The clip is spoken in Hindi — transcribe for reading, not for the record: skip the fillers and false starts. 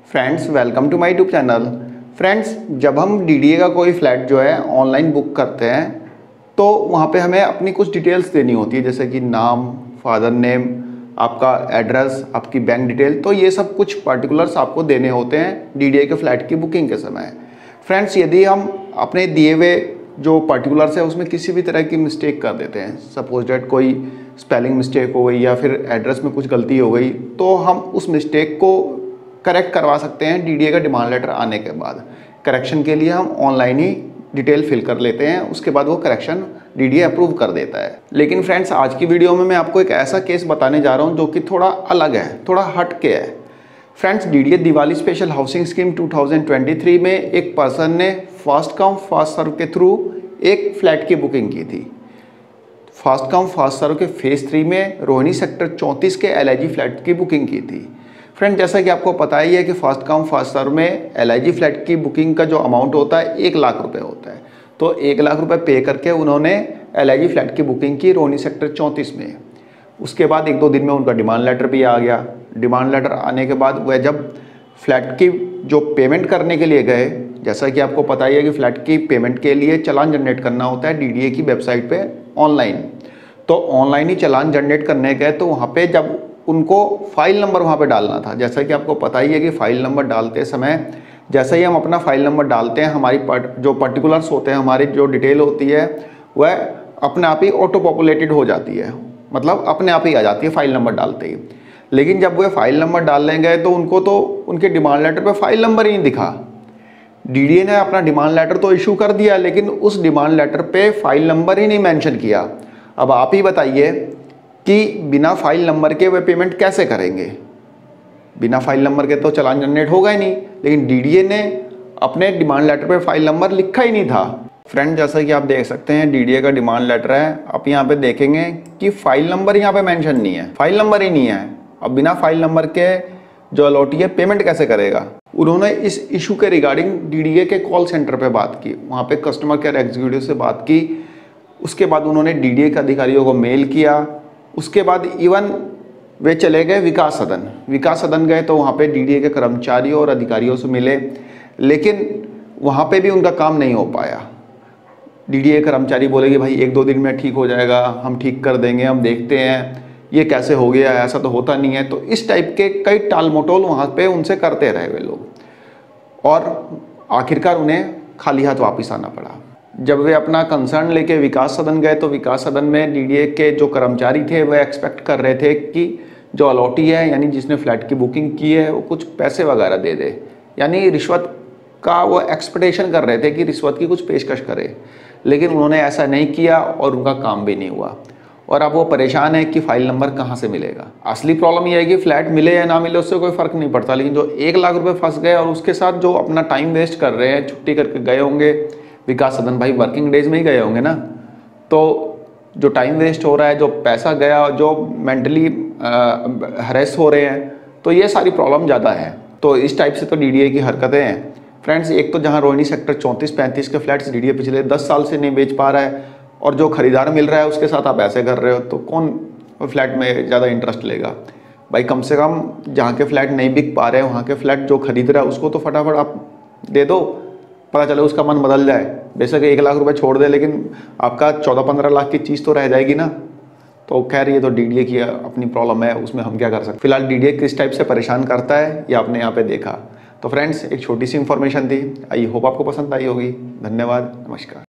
Friends welcome to my YouTube channel. Friends जब हम डीडीए का कोई फ्लैट जो है ऑनलाइन बुक करते हैं तो वहाँ पे हमें अपनी कुछ डिटेल्स देनी होती है, जैसे कि नाम, फादर नेम, आपका एड्रेस, आपकी बैंक डिटेल। तो ये सब कुछ पर्टिकुलर्स आपको देने होते हैं डीडीए के फ्लैट की बुकिंग के समय। फ्रेंड्स यदि हम अपने दिए हुए जो पर्टिकुलर्स है उसमें किसी भी तरह की मिस्टेक कर देते हैं, सपोज डेट कोई स्पेलिंग मिस्टेक हो गई या फिर एड्रेस में कुछ गलती हो गई, तो हम उस मिस्टेक को करेक्ट करवा सकते हैं डीडीए का डिमांड लेटर आने के बाद। करेक्शन के लिए हम ऑनलाइन ही डिटेल फिल कर लेते हैं, उसके बाद वो करेक्शन डीडीए अप्रूव कर देता है। लेकिन फ्रेंड्स आज की वीडियो में मैं आपको एक ऐसा केस बताने जा रहा हूँ जो कि थोड़ा अलग है, थोड़ा हट के है। Friends DDA Diwali special housing scheme 2023 में एक पर्सन ने फास्ट कम फास्ट सर्व के थ्रू एक फ्लैट की बुकिंग की थी। फास्ट कम फास्ट सर्व के फेज 3 में रोहिणी सेक्टर 34 के LIG फ्लैट की बुकिंग की थी। फ्रेंड जैसा कि आपको पता ही है कि फास्ट कम फास्ट सर्व में LIG फ्लैट की बुकिंग का जो अमाउंट होता है 1 लाख रुपए होता है। तो 1 लाख रुपए पे करके उन्होंने LIG फ्लैट की बुकिंग की रोहिणी सेक्टर 34 में। उसके बाद 1-2 दिन में उनका डिमांड लेटर भी आ गया। डिमांड लेटर आने के बाद वह जब फ्लैट की जो पेमेंट करने के लिए गए, जैसा कि आपको पता ही है कि फ्लैट की पेमेंट के लिए चालान जनरेट करना होता है डीडीए की वेबसाइट पे ऑनलाइन। तो ऑनलाइन ही चालान जनरेट करने गए तो वहाँ पे जब उनको फाइल नंबर वहाँ पे डालना था, जैसा कि आपको पता ही है कि फाइल नंबर डालते समय जैसे ही हम अपना फाइल नंबर डालते हैं हमारी जो पर्टिकुलर्स होते हैं, हमारी जो डिटेल होती है वह अपने आप ही ऑटो पॉपुलेटेड हो जाती है, मतलब अपने आप ही आ जाती है फाइल नंबर डालते ही। लेकिन जब वह फाइल नंबर डालने गए तो उनको तो उनके डिमांड लेटर पे फाइल नंबर ही नहीं दिखा। डीडीए ने अपना डिमांड लेटर तो इशू कर दिया लेकिन उस डिमांड लेटर पे फाइल नंबर ही नहीं मेंशन किया। अब आप ही बताइए कि बिना फाइल नंबर के वे पेमेंट कैसे करेंगे? बिना फाइल नंबर के तो चालान जनरेट होगा ही नहीं, लेकिन डीडीए ने अपने डिमांड लेटर पे फाइल नंबर लिखा ही नहीं था। फ्रेंड जैसा कि आप देख सकते हैं डीडीए का डिमांड लेटर है, आप यहाँ पे देखेंगे कि फाइल नंबर यहाँ पे मेंशन नहीं है, फाइल नंबर ही नहीं है। अब बिना फाइल नंबर के जो अलॉटी है पेमेंट कैसे करेगा? उन्होंने इस इशू के रिगार्डिंग डीडीए के कॉल सेंटर पे बात की, वहाँ पे कस्टमर केयर एग्जीक्यूटिव से बात की। उसके बाद उन्होंने डीडीए के अधिकारियों को मेल किया। उसके बाद इवन वे चले गए विकास सदन गए तो वहाँ पे डीडीए के कर्मचारियों और अधिकारियों से मिले, लेकिन वहाँ पे भी उनका काम नहीं हो पाया। डीडीए कर्मचारी बोले कि भाई 1-2 दिन में ठीक हो जाएगा, हम ठीक कर देंगे, हम देखते हैं ये कैसे हो गया, ऐसा तो होता नहीं है। तो इस टाइप के कई टाल मटोल वहाँ पे उनसे करते रहे वे लोग और आखिरकार उन्हें खाली हाथ वापस आना पड़ा। जब वे अपना कंसर्न लेके विकास सदन गए तो विकास सदन में डीडीए के जो कर्मचारी थे वह एक्सपेक्ट कर रहे थे कि जो अलॉटी है यानी जिसने फ्लैट की बुकिंग की है वो कुछ पैसे वगैरह दे दे, यानी रिश्वत का वो एक्सपेक्टेशन कर रहे थे कि रिश्वत की कुछ पेशकश करे। लेकिन उन्होंने ऐसा नहीं किया और उनका काम भी नहीं हुआ और अब वो परेशान है कि फाइल नंबर कहाँ से मिलेगा। असली प्रॉब्लम यह है कि फ्लैट मिले या ना मिले उससे कोई फ़र्क नहीं पड़ता, लेकिन जो 1 लाख रुपए फंस गए और उसके साथ जो अपना टाइम वेस्ट कर रहे हैं, छुट्टी करके गए होंगे विकास सदन, भाई वर्किंग डेज में ही गए होंगे ना, तो जो टाइम वेस्ट हो रहा है, जो पैसा गया, जो मेंटली हरेस हो रहे हैं, तो ये सारी प्रॉब्लम ज़्यादा है। तो इस टाइप से तो डीडीए की हरकतें हैं। फ्रेंड्स एक तो जहाँ रोहिणी सेक्टर 34-35 के फ्लैट्स डीडीए पिछले 10 साल से नहीं बेच पा रहा है और जो खरीदार मिल रहा है उसके साथ आप ऐसे कर रहे हो, तो कौन फ्लैट में ज़्यादा इंटरेस्ट लेगा? भाई कम से कम जहाँ के फ्लैट नहीं बिक पा रहे हैं वहाँ के फ्लैट जो खरीद रहा है उसको तो फटाफट आप दे दो, पता चले उसका मन बदल जाए। बेशक 1 लाख रुपए छोड़ दे लेकिन आपका 14-15 लाख की चीज़ तो रह जाएगी ना। तो खैर ये तो डीडीए की अपनी प्रॉब्लम है, उसमें हम क्या कर सकते। फिलहाल डीडीए किस टाइप से परेशान करता है ये आपने यहाँ पे देखा। तो फ्रेंड्स एक छोटी सी इन्फॉर्मेशन थी, आई होप आपको पसंद आई होगी। धन्यवाद, नमस्कार।